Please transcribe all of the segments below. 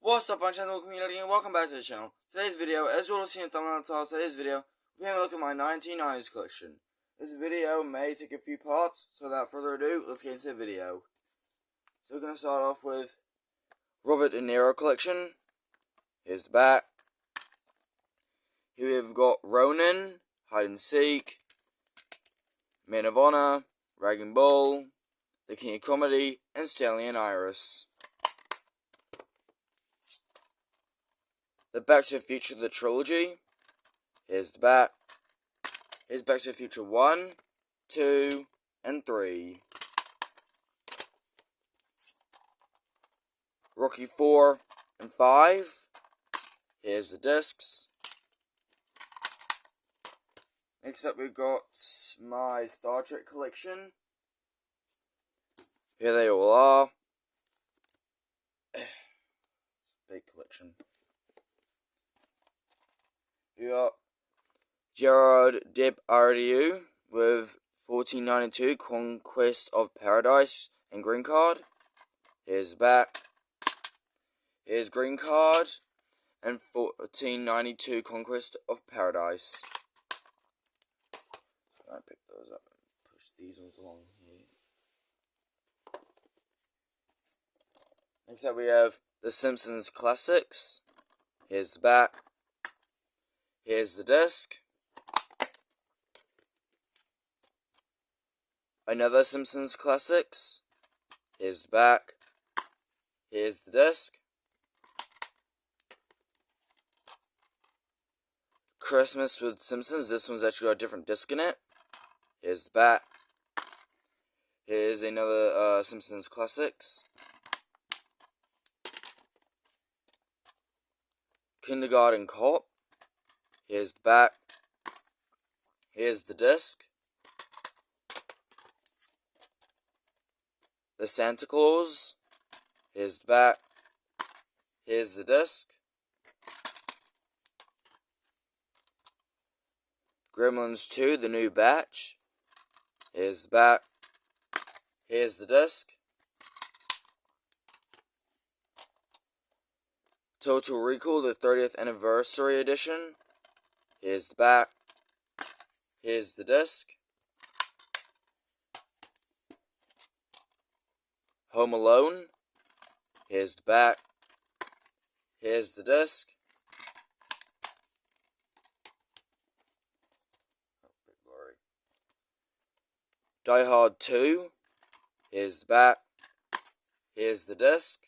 What's up, channel community, and welcome back to the channel. Today's video, as you will have seen in the thumbnail title of today's video, we're having a look at my 1990s collection. This video may take a few parts, so without further ado, let's get into the video. So we're going to start off with Robert De Niro collection. Here's the back. Here we've got Ronin, Hide and Seek, Men of Honor, Raging Bull, The King of Comedy, and Stanley and Iris. The Back to the Future the trilogy. Here's the back. Here's Back to the Future 1, 2, and 3. Rocky 4 and 5. Here's the discs. Next up we've got my Star Trek collection. Here they all are. Big collection. We got Gerard Depardieu with 1492 Conquest of Paradise and Green Card. Here's the back. Here's Green Card and 1492 Conquest of Paradise. I pick those up and push these ones along here. Next up we have The Simpsons Classics. Here's the back. Here's the disc. Another Simpsons Classics. Here's the back. Here's the disc. Christmas with Simpsons. This one's actually got a different disc in it. Here's the back. Here's another Simpsons Classics. Kindergarten Cop. Here's the back. Here's the disc. The Santa Claus. Here's the back. Here's the disc. Gremlins 2, The New Batch. Here's the back. Here's the disc. Total Recall, the 30th Anniversary Edition. Here's the back. Here's the disc. Home Alone. Here's the back. Here's the disc. Die Hard 2. Here's the back. Here's the disc.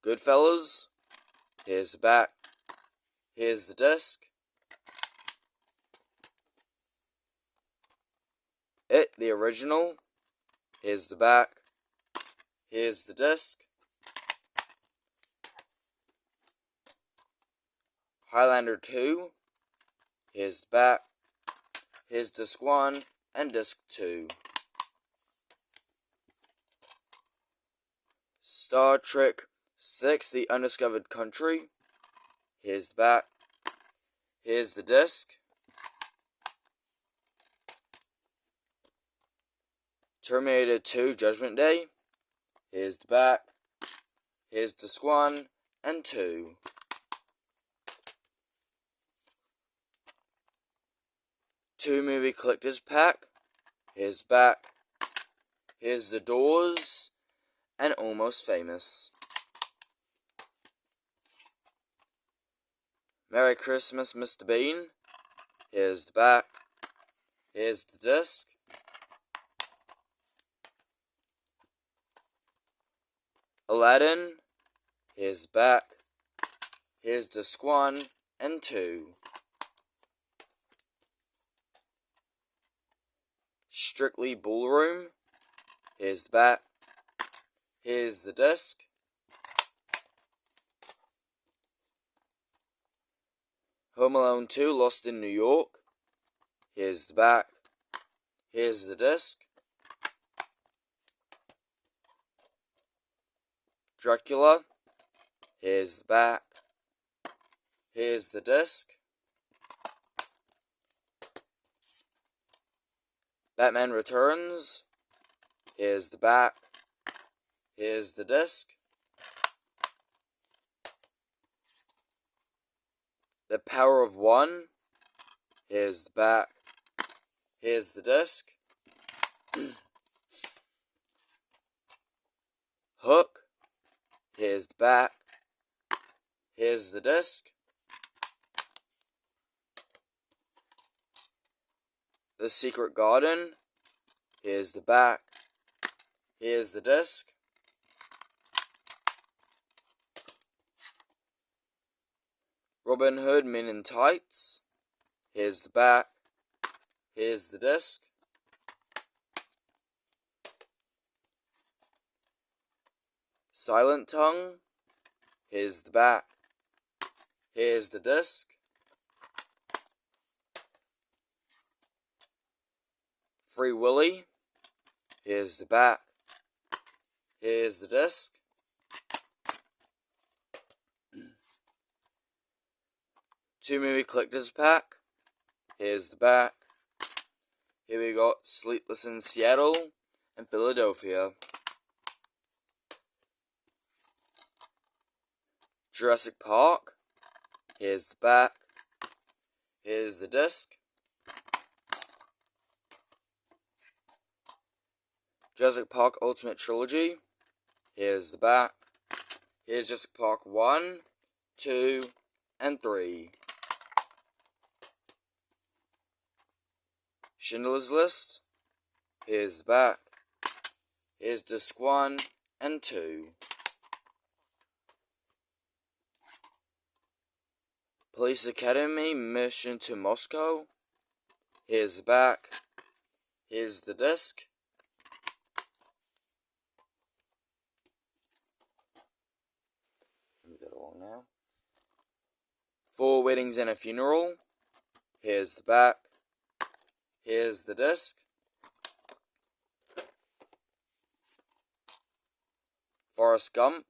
Goodfellas. Here's the back. Here's the disc. It, the original. Here's the back. Here's the disc. Highlander 2. Here's the back. Here's disc 1 and disc 2. Star Trek 6, The Undiscovered Country. Here's the back. Here's the disc. Terminator 2, Judgment Day. Here's the back. Here's disc 1 and 2. Two movie collector's pack. Here's the back. Here's The Doors and Almost Famous. Merry Christmas, Mr. Bean. Here's the back. Here's the disc. Aladdin. Here's the back. Here's disc 1 and 2. Strictly Ballroom. Here's the back. Here's the disc. Home Alone 2, Lost in New York. Here's the back. Here's the disc. Dracula. Here's the back. Here's the disc. Batman Returns. Here's the back. Here's the disc. The Power of One. Here's the back. Here's the disc. Hook. Here's the back. Here's the disc. The Secret Garden. Here's the back. Here's the disc. Robin Hood Men in Tights. Here's the back. Here's the disc. Silent Tongue. Here's the back. Here's the disc. Free Willy. Here's the back. Here's the disc. Two Movie Collector's Pack. Here's the back. Here we got Sleepless in Seattle and Philadelphia. Jurassic Park. Here's the back. Here's the disc. Jurassic Park Ultimate Trilogy. Here's the back. Here's Jurassic Park 1, 2, and 3. Schindler's List. Here's the back. Here's disc 1 and 2. Police Academy Mission to Moscow. Here's the back. Here's the disc. Move that along now. 4 Weddings and a Funeral. Here's the back. Here's the disc. Forrest Gump.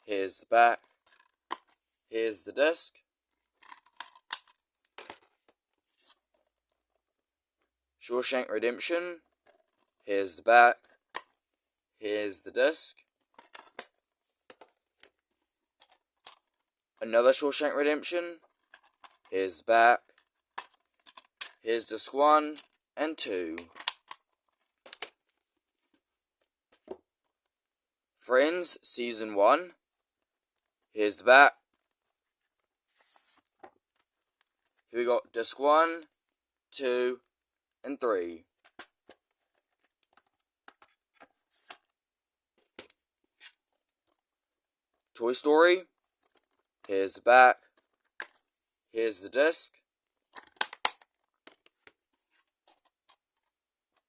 Here's the back. Here's the disc. Shawshank Redemption. Here's the back. Here's the disc. Another Shawshank Redemption. Here's the back. Here's disc 1 and 2. Friends Season 1. Here's the back. Here we got disc 1, 2, and 3. Toy Story. Here's the back. Here's the disc.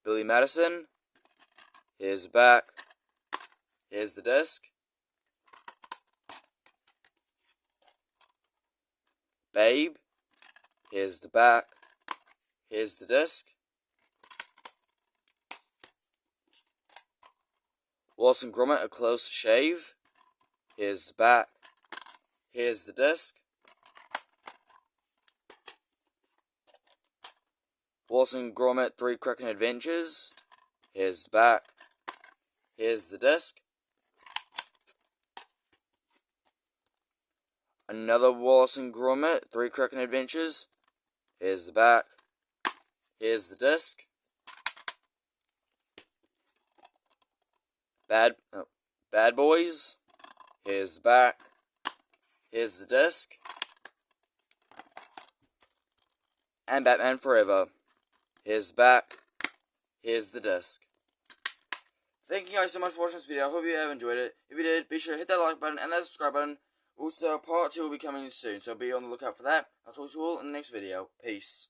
Billy Madison. Here's the back. Here's the disc. Babe. Here's the back. Here's the disc. Wallace and Gromit: A Close Shave. Here's the back. Here's the disc. Wallace and Gromit: 3 Cracking Adventures. Here's the back. Here's the disc. Another Wallace and Gromit: 3 Cracking Adventures. Here's the back. Here's the disc. Bad Boys. Here's the back. Here's the disc. And Batman Forever. Here's the back. Here's the disc. Thank you guys so much for watching this video. I hope you have enjoyed it. If you did, be sure to hit that like button and that subscribe button. Also, part 2 will be coming soon, so be on the lookout for that. I'll talk to you all in the next video. Peace.